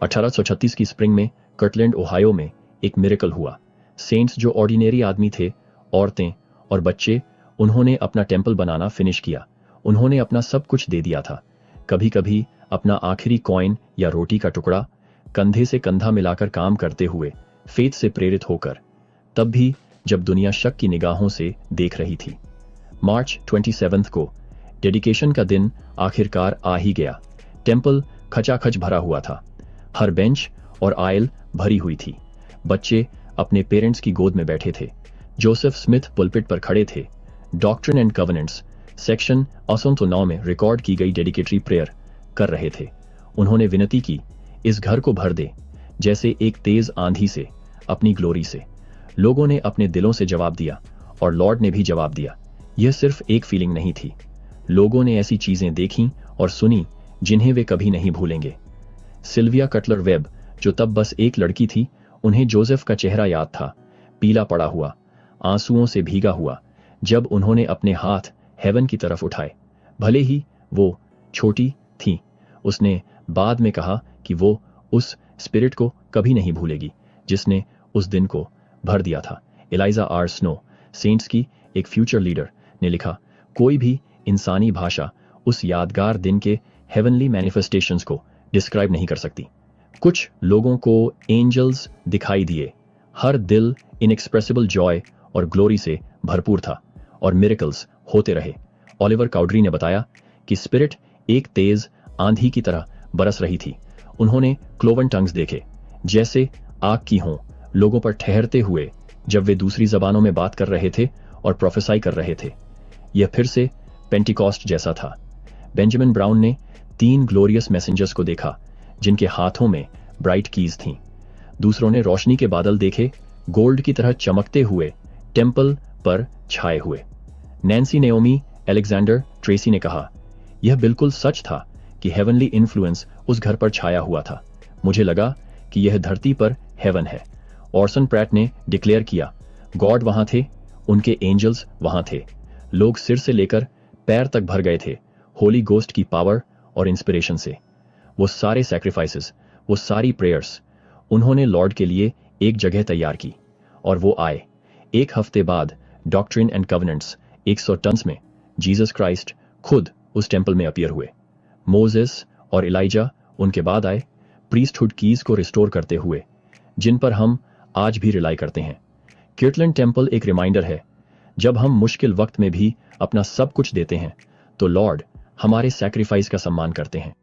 1836 की स्प्रिंग में Kirtland Ohio में एक मिरेकल हुआ। सेंट्स जो ऑर्डिनरी आदमी थे, औरतें और बच्चे, उन्होंने अपना टेंपल बनाना फिनिश किया। उन्होंने अपना सब कुछ दे दिया था, कभी कभी अपना आखिरी कॉइन या रोटी का टुकड़ा, कंधे से कंधा मिलाकर काम करते हुए, फेथ से प्रेरित होकर, तब भी जब दुनिया शक की निगाहों से देख रही थी। मार्च 27 को डेडिकेशन का दिन आखिरकार आ ही गया। टेंपल खचाखच भरा हुआ था। हर बेंच और आयल भरी हुई थी। बच्चे अपने पेरेंट्स की गोद में बैठे थे। जोसेफ स्मिथ पुलपिट पर खड़े थे। डॉक्ट्रिन एंड कवेनेंट्स सेक्शन 809 में रिकॉर्ड की गई डेडिकेटरी प्रेयर कर रहे थे। उन्होंने विनती की, इस घर को भर दे जैसे एक तेज आंधी से, अपनी ग्लोरी से। लोगों ने अपने दिलों से जवाब दिया और लॉर्ड ने भी जवाब दिया। यह सिर्फ एक फीलिंग नहीं थी। लोगों ने ऐसी चीजें देखी और सुनी जिन्हें वे कभी नहीं भूलेंगे। सिल्विया कटलर वेब, जो तब बस एक लड़की थी, उन्हें जोसेफ का चेहरा याद था, पीला पड़ा हुआ, आंसुओं से भीगा हुआ, जब उन्होंने अपने हाथ हेवन की तरफ उठाए। भले ही वो छोटी थी, उसने बाद में कहा कि वो उस स्पिरिट को कभी नहीं भूलेगी जिसने उस दिन को भर दिया था। एलाइजा आर स्नो, सेंट्स की एक फ्यूचर लीडर, ने लिखा, कोई भी इंसानी भाषा उस यादगार दिन के हेवनली मैनिफेस्टेशंस को डिस्क्राइब नहीं कर सकती। कुछ लोगों को एंजल्स दिखाई दिए। हर दिल इनएक्सप्रेसिबल जॉय और ग्लोरी से भरपूर था और मिरेकल्स होते रहे। ओलिवर काउड्री ने बताया कि स्पिरिट एक तेज आंधी की तरह बरस रही थी। उन्होंने क्लोवन टंग्स देखे, जैसे आग की हों, लोगों पर ठहरते हुए जब वे दूसरी जबानों में बात कर रहे थे और प्रोफेसाई कर रहे थे। यह फिर से पेंटिकॉस्ट जैसा था। बेंजामिन ब्राउन ने 3 ग्लोरियस मैसेंजर्स को देखा जिनके हाथों में ब्राइट कीज थीं। दूसरों ने रोशनी के बादल देखे, गोल्ड की तरह चमकते हुए, टेंपल पर छाए हुए। नैन्सी नेओमी एलेक्जेंडर ट्रेसी ने कहा, यह बिल्कुल सच था कि हेवनली इन्फ्लुएंस उस घर पर छाया हुआ था। मुझे लगा कि यह धरती पर हेवन है। ऑर्सन प्रैट ने डिक्लेयर किया, गॉड वहां थे, उनके एंजल्स वहां थे। लोग सिर से लेकर पैर तक भर गए थे होली गोस्ट की पावर और इंस्पिरेशन से। वो सारे सैक्रिफाइसेस, वो सारी प्रेयर्स, उन्होंने लॉर्ड के लिए एक जगह तैयार की और वो आए। एक हफ्ते बाद डॉक्ट्रिन एंड कवेनेंट्स 100 टन्स में जीसस क्राइस्ट खुद उस टेंपल में अपीयर हुए। मोजेस और इलाइजा उनके बाद आए, प्रीस्टहुड कीज को रिस्टोर करते हुए, जिन पर हम आज भी रिलाई करते हैं। कर्टलैंड टेंपल एक रिमाइंडर है, जब हम मुश्किल वक्त में भी अपना सब कुछ देते हैं तो लॉर्ड हमारे सैक्रिफाइस का सम्मान करते हैं।